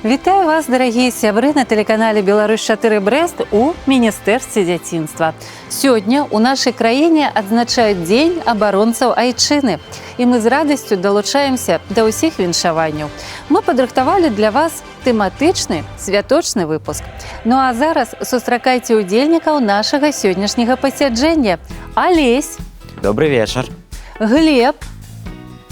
Вітаю вас, дарагія сябры, на тэлеканале «Беларусь-4 Брэст» у Міністэрстве дзяцінства. Сёння ў нашай краіне адзначаюць Дзень абаронцаў айчыны. І мы з радасцю далучаемся да ўсіх віншаванняў. Мы падрыхтавалі для вас тэматычны святочны выпуск. Ну а зараз сустракайце ўдзельнікаў нашага сённяшняга пасяджэння. Алесь. Добрый вечер. Глеб.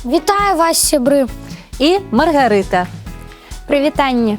Вітаю вас, сябры. І Маргарыта. Прывітанне.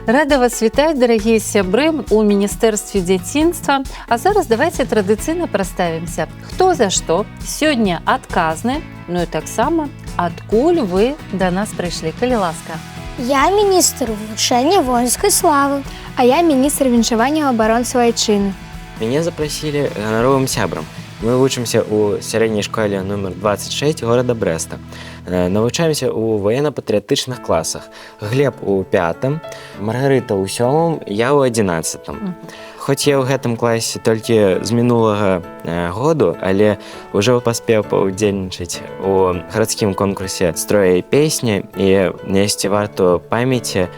Рада вас вітаць, дарагія сябры, у Міністэрстве дзяцінства. А зараз давайте традыцыйна прадставімся. Хто за што сёння адказны, ну і таксама, адкуль вы да нас прыйшлі, калі ласка. Я міністр вывучэння воінскай славы. А я міністр віншавання абаронцаў айчыны. Меня запросили гоноровым сябрам. Мы вучимся у сярэдняй школе номер 26 города Брэста. Навучаемся у военно-патрыятычных класах. Глеб у 5-м, Маргарыта у 7-м, я у 11-м. Хоць я ў гэтым класе толькі з мінулага году, але ўжо паспеў паўдзельнічаць у гарадскім конкурсе строя і песні і несці варту памяці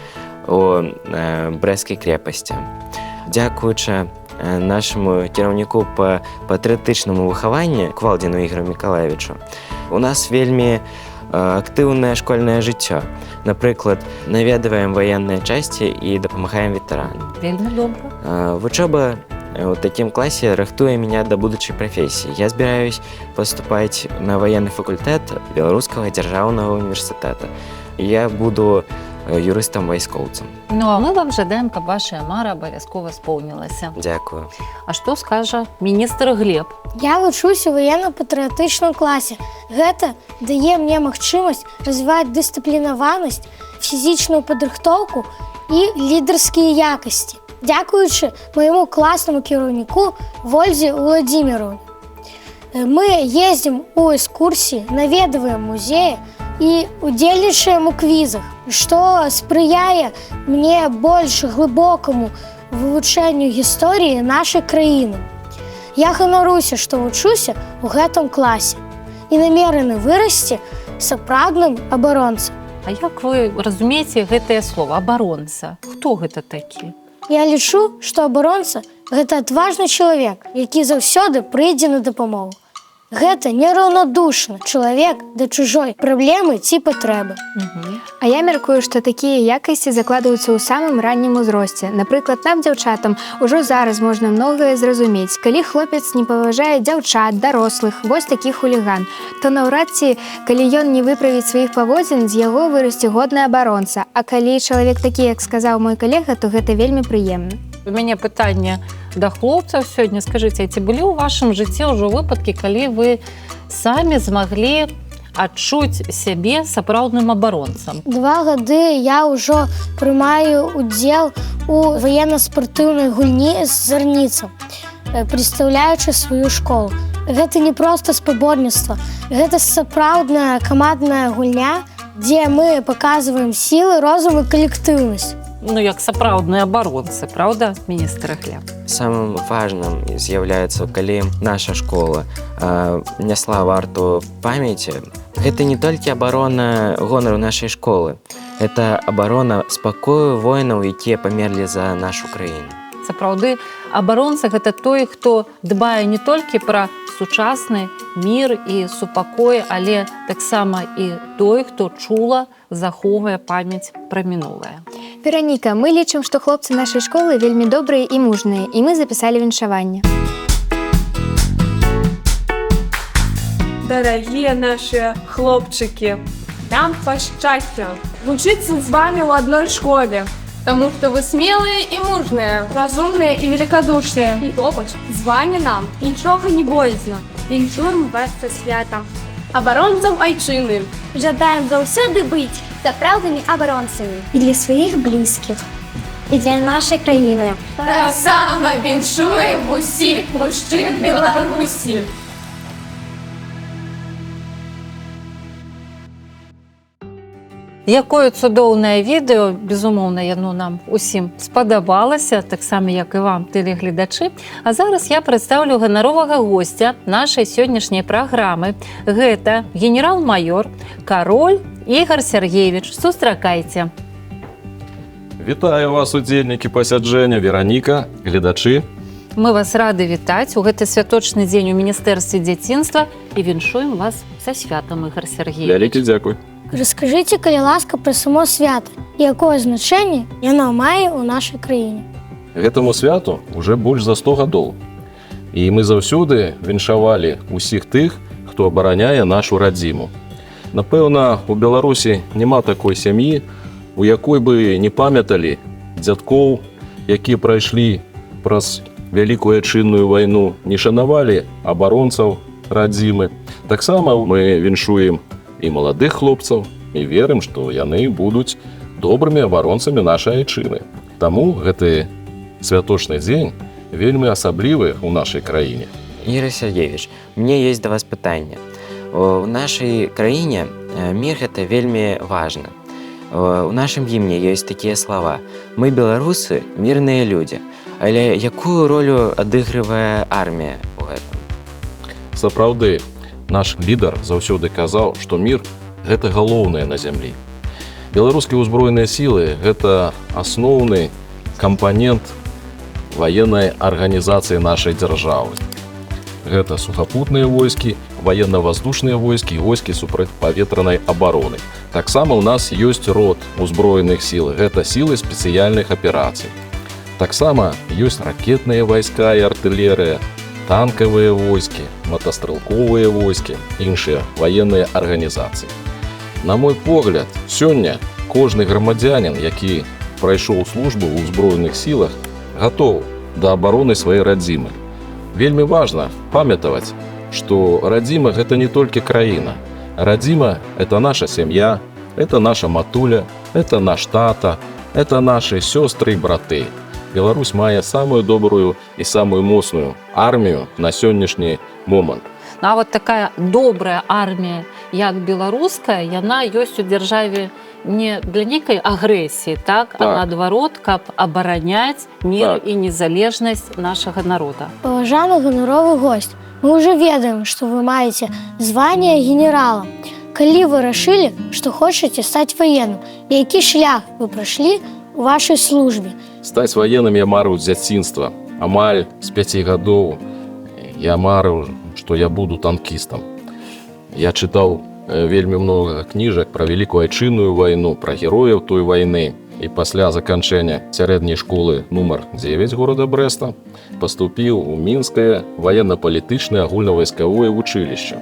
у Брэсцкай крэпасці. Дзякуючы нашему кіраўніку па патрыятычнаму выхаванню Квалдзіну Ігорю Мікалаевічу, у нас вельмі актыўнае школьнае жыццё. Напрыклад, наведваем ваенныя часці і дапамагаем ветэранам. Вельмі добра. Вучоба ў такім класе рыхтуе меня да будучай прафесіі. Я збіраюсь паступаць на ваенны факультэт Беларускага дзяржаўнага універсітэта. Я буду юрыстам-вайскоўцам. Ну а мы вам жадаем, каб вашая мара абавязкова споўнілася. Дзякую. А што скажа міністр Глеб? Я вучуся ў военно-патрыятычным класе. Гэта дае мне магчымасць развіваць дысцыплінаванасць, фізічную падрыхтоўку і лідарскія якасці. Дзякуючы майму класнаму кіраўніку Вользе Владзіміровне. Мы ездзім у экскурсіі, наведваем музеі і удзельнічаем у квізах, што спрыяе мне больш глыбокаму вывучэнню гісторыі нашай краіны. Я ганаруся, што вучуся ў гэтым класе і намераны вырасці сапраўдным абаронцам. А як вы разумееце гэтае слово абаронца? Хто гэта такі? Я лічу, што абаронца – гэта адважны чалавек, які заўсёды прыйдзе на дапамогу. Гэта нераўнадушны чалавек да чужой праблемы ці патрэбы. А я мяркую, што такія якасці закладваюцца ў самым раннім узросце. Напрыклад, нам, дзяўчатам, ужо зараз можна многае зразумець. Калі хлопец не паважае дзяўчат, дарослых, вось такі хуліган, то наўрад ці, калі ён не выправіць сваіх паводзін, з яго вырасце годны абаронца. А калі чалавек такі, як сказаў мой калега, то гэта вельмі прыемна. У мяне пытанне да хлопцаў сёння. Скажыце, ці былі ў вашым жыцці ўжо выпадкі, калі вы самі змаглі адчуць сябе сапраўдным абаронцам? 2 гады я ўжо прымаю удзел у военно-спартыўнай гульні з зарніцам, прадстаўляючы сваю школу. Гэта не проста спаборніцтва, гэта сапраўдная камандная гульня, дзе мы паказваем сілы, розум і калектыўнасць. Ну, як сапраўдныя абаронцы, правда, міністр Глеб? Самым важным з'яўляецца, калі наша школа нясла варту памяці, гэта не толькі абарона гонару нашай школы, гэта абарона спакою воінаў, якія памерлі за нашу краіну. Сапраўды, абаронца – гэта той, хто дбае не толькі пра сучасны мір і супакой, але таксама і той, хто чула захоўвае памяць пра минулае. Вераніка, мы лічым, што хлопцы нашай школы вельмі добрыя і мужныя, і мы запісалі віншаванне. Дорогие наши хлопчики, нам по счастью учиться с вами в одной школе, потому что вы смелые и мужные, разумные и великодушные. И опыт, с вами нам ничего не боязно. Віншуем вас со святом. Абаронцам айчыны. Жадаем заўсёды быць сапраўднымі абаронцамі і для сваіх блізкіх, і для нашай краіны. Так само віншуем усіх мужчин Беларусі. Якое цудоўнае відэо, безумоўна, яно нам усім спадабалася, таксама як і вам, тэлегледачы. А зараз я прадстаўлю ганаровага госця нашай сённяшняй праграмы. Гэта генерал-маёр Кароль Ігор Сергеевич. Сустракайце. Вітаю вас, удзельнікі пасяджэння, Вераніка, гледачы. Мы вас рады вітаць у гэты святочны дзень у міністэрстве дзяцінства і віншуем вас са святам, Ігор Сергеевич. Вялікі дзякуй. Раскажыце, калі ласка, пра само свята і якое значэнне яно мае ў нашай краіне. Гэтаму святу уже больш за 100 гадоў. І мы заўсёды віншавалі усіх тых, хто абараняе нашу радзіму. Напэўна, у Беларусі няма такой сям'і, у якой бы не памяталі дзядкоў, якія прайшлі праз Вялікую Айчынную вайну, не шанавалі абаронцаў радзімы. Таксама мы віншуем і маладых хлопцаў і верым, што яны будуць добрымі абаронцамі нашай айчыны. Таму гэты святочны дзень вельмі асаблівы ў нашай краіне. Ігор Сергеевич, у мяне ёсць да вас пытанне. У нашай краіне мір гэта вельмі важна. У нашым гімне ёсць такія слова: «Мы, беларусы, мірныя людзі». Але якую ролю адыгрывае армія ў гэтым? Сапраўды, наш лідар заўсёды казаў, што мір – гэта галоўнае на зямлі. Беларускія ўзброеныя сілы – гэта асноўны кампанент ваеннай арганізацыі нашай дзяржавы. Гэта сухапутныя войскі, ваенна-ваздушныя войскі і войскі супрацьпаветранай абароны. Таксама ў нас ёсць род узброеных сіл – гэта сілы спецыяльных аперацый. Таксама ёсць ракетныя вайска і артылерыя, танкавыя войскі, матастрэлковыя войскі, іншыя ваенныя арганізацыі. На мой погляд, сёння кожны грамадзянін, які прайшоў службу ў узброеных сілах, гатоў да абароны сваёй радзімы. Вельмі важна памятаваць, што радзіма – гэта не толькі краіна. Радзіма – это наша сям'я, это наша матуля, это наш тата, это нашы сёстры і браты. Беларусь мае самую добрую і самую моцную армію на сённяшні момант. А вот такая добрая армія, як беларуская, яна ёсць у дзяржаве не для нейкай агрэсіі, так? А наадварот, каб абараняць мір і незалежнасць нашага народа. Паважаны ганаровы госць, мы ўжо ведаем, што вы маеце званне генерала. Калі вы рашылі, што хочаце стаць ваенным, які шлях вы прайшлі у вашай службе? Стаць ваенным я марыў з дзяцінства. Амаль з 5 гадоў я марыў, што я буду танкістам. Я чытаў вельмі многа кніжак пра Вялікую Айчынную вайну, пра герояў той вайны. І пасля заканчэння сярэдняй школы нумар 9 горада Брэста паступіў у Мінскае ваенна-палітычнае агульнавайскавое вучылішча.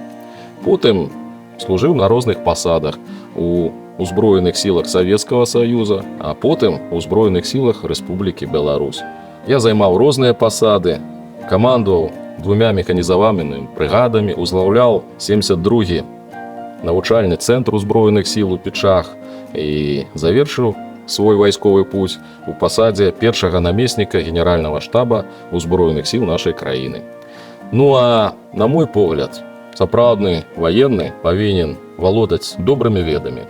Потым служыў на розных пасадах у узброеных сілах Савецкага Саюза, а потым у узброеных сілах Рэспублікі Беларусь. Я займаў розныя пасады, камандаваў 2 механізаванымі брыгадамі, узлаўляў 72-гі навучальны цэнтр узброеных сіл у Печах і завершыў свой вайсковы путь у пасадзе першага намесніка генеральнага штаба узброеных сіл нашай краіны. Ну а, на мой погляд, сапраўдны ваенны павінен валодаць добрымі ведамі,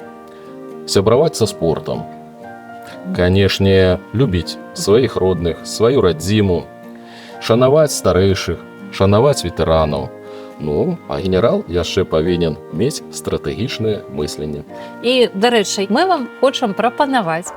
сябраваць са спортам, канешне, любіць сваіх родных, сваю радзіму, шанаваць старэйшых, шанаваць ветэранаў. Ну, а генерал яшчэ павінен мець стратэгічнае мысленне. І, дарэчы, мы вам хочам прапанаваць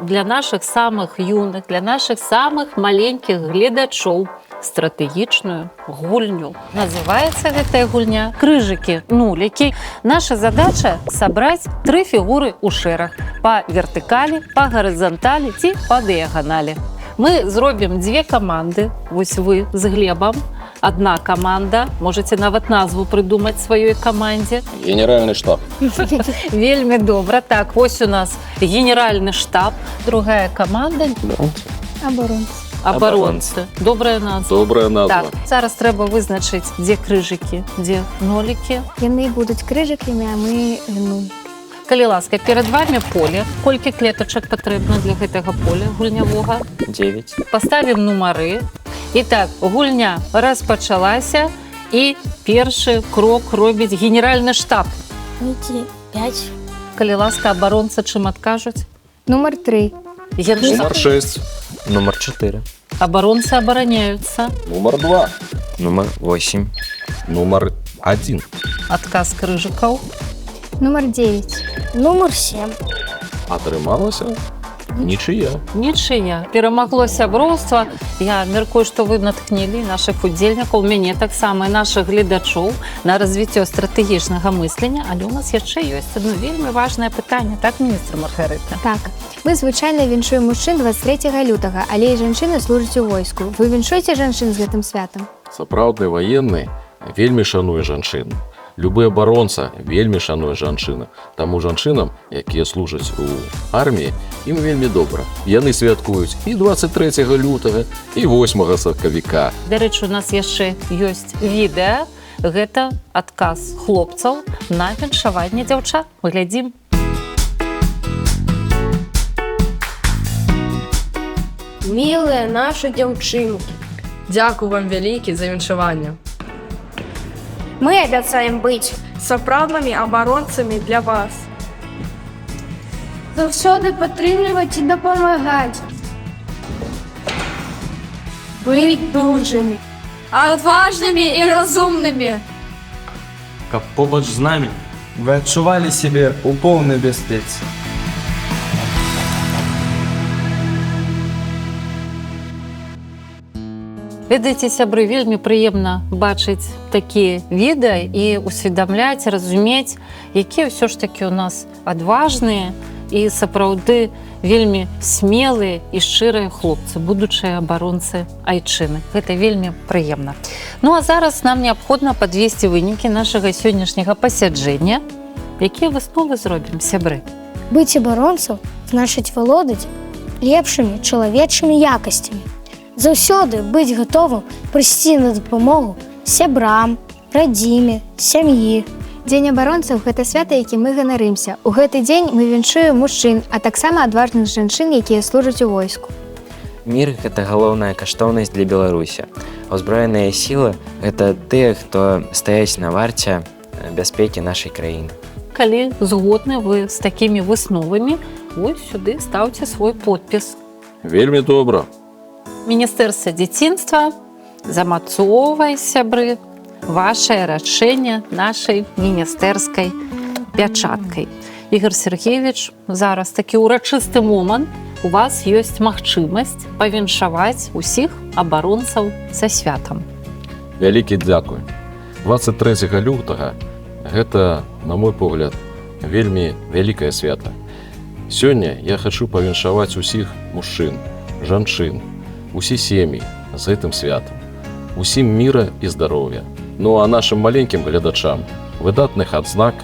для нашых самых юных, для нашых самых маленькіх гледачоў стратэгічную гульню. Называецца гэтая гульня крыжыкі, нулікі. Наша задача сабраць 3 фігуры ў шэраг па вертыкалі, па гарызанталі ці па дыяганалі. Мы зробім 2 каманды, вось вы з Глебам. Одна команда, можете нават назву придумаць сваёй камандзе. Генеральны штаб. Вельмі добра. Так, вось у нас генеральны штаб. Другая команда. Абаронцы. Добрая назва. Добрая назва. Так, зараз трэба вызначыць, дзе крыжыкі, дзе нолікі. Яны будуць крыжыкамі, а мы нуль. Калі ласка, перад вами поле. Колькі клетачак патрэбна для гэтага поля гульнявога? 9. Паставім нумары. Итак, гульня распачалася, і першы крок робіць генеральны штаб. 5. Калі ласка, абаронцы чым адкажуць? Нумар 3. Нумар 6. Нумар 4. Абаронцы абараняюцца. Нумар 2. Нумар 8. Нумар 1. Адказ крыжыкаў. Нумар 9. Нумар 7. Атрымалася Ничья. Нічия. Перамагло сяброўства. Я мяркую, што вы натхнілі нашых удзельнікаў, мяне таксама і нашых гледачоў на развіццё стратэгічнага мыслення, але ў нас яшчэ ёсць одно вельмі важнае пытанне, так, міністр Маргарыта? Так, мы звычайна віншуем мужчын 23 лютага, але і жанчыны служаць у войску. Вы віншуеце жанчын з гэтым святам? Сапраўдны военны вельмі шануе жанчын. Любы абаронца вельмі шануе жанчына. Таму жанчынам, якія служаць у арміі, ім вельмі добра. Яны святкуюць і 23 лютага, і 8 сакавіка. Дарэчы, у нас яшчэ ёсць відэа. Гэта адказ хлопцаў на віншаванне дзяўчат. Мы глядзім. Мілыя нашы дзяўчынкі, дзякую вам вялікі за віншаванне. Мы абяцаем быць Сапраўднымі абаронцамі для вас. заўсёды падтрымліваць і дапамагаць. Быць дужымі, адважнымі і разумнымі. Каб побач з намі вы адчувалі сябе ў поўнай бяспецы. Ведаеце, сябры, вельмі прыемна бачыць такія відэа і усведамляць, разумець, якія ўсё ж такі ў нас адважныя і сапраўды вельмі смелыя і шчырыя хлопцы, будучыя абаронцы айчыны. Гэта вельмі прыемна. Ну а зараз нам неабходна падвесці вынікі нашага сённяшняга пасяджэння. Якія высновы зробім, сябры? Быць абаронцам значыць валодаць лепшымі чалавечымі якасцямі. Заўсёды быць гатовым прыйсці на дапамогу сябрам, радзіме, сям'і. Дзень абаронцаў – гэта свята, якім мы ганарымся. У гэты дзень мы віншуем мужчын, а таксама адважных жанчын, якія служаць у войску. Мір – гэта галоўная каштоўнасць для Беларусі. Узброеныя сілы – гэта тыя, хто стаяць на варце бяспекі нашай краіны. Калі згодны вы з такімі высновамі, вось сюды стаўце свой подпіс. Вельмі добра. Міністэрства дзяцінства, замацоўвай, сябры, вашае рашэнне нашай міністэрскай пячаткай. Ігор Сергеевич, зараз такі ўрачысты момант. У вас ёсць магчымасць павіншаваць усіх абаронцаў са святам. Вялікі дзякуй. 23 лютага гэта, на мой погляд, вельмі вялікае свята. Сёння я хачу павіншаваць усіх мужчын, жанчын, усе сем'і з гэтым святам. Усім міра і здароўя. Ну а нашым маленькім гледачам выдатных адзнак,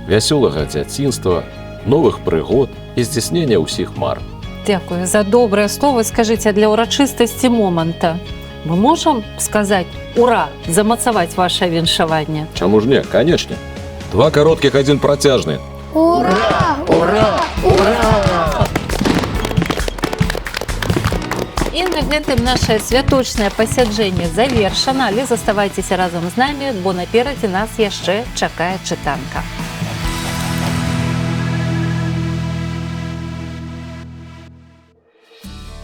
вясёлага дзяцінства, новых прыгод і здзяйснення ўсіх мар. Дякую за добрыя словы. Скажыце, для ўрачыстасці моманта мы можам сказаць «Ура!» замацаваць вашае віншаванне? Чаму ж не? Канечне. 2 кароткіх, 1 працяжны. Ура! Ура! Ура! І на гэтым наше святочнае пасяджэнне завершана, але заставайцеся разам з намі, бо наперадзе нас яшчэ чакае чытанка.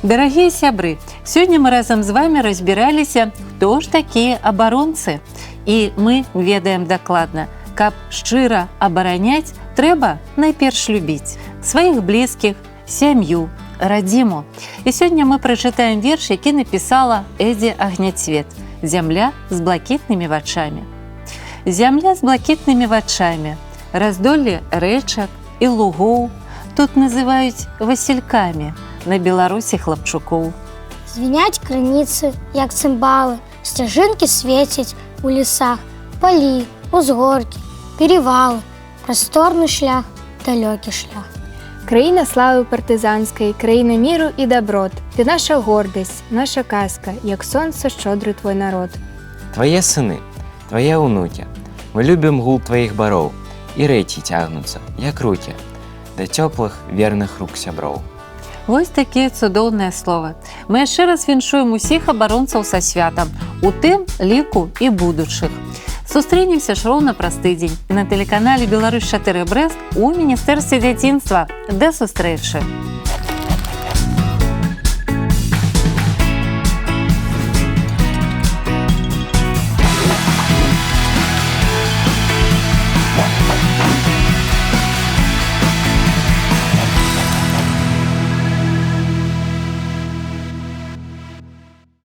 Дарагія сябры, сёння мы разам з вамі разбіраліся, хто ж такія абаронцы. І мы ведаем дакладна, каб шчыра абараняць, трэба найперш любіць сваіх блізкіх, сям'ю, радзіму. І сёння мы прачытаем верш, які напісала Эдзі Агняцвет «Зямля з блакітнымі вачамі». Зямля з блакітнымі вачамі, раздолле рэчак і лугоў тут называюць васількамі, на Беларусі хлапчукоў. Звіняць крыніцы, як цымбалы, сцяжынкі свецяць у лесах, палі, узгоркі, перевалы, прасторны шлях, далёкі шлях. Краіна славы партызанскай, краіна міру і даброт. Ты наша гордасць, наша казка, як сонца шчодры твой народ. Твае сыны, твае ўнукі, мы любім гул тваіх бароў, і рэці цягнуцца, як рукі, да цёплых верных рук сяброў. Вось такія цудоўныя словы. Мы яшчэ раз віншуем усіх абаронцаў са святам, у тым ліку і будучых. Сустрэнемся ж роўна праз тыдзень на тэлеканале «Беларусь 4 Брэст» у Міністэрстве дзяцінства. Да сустрэчы!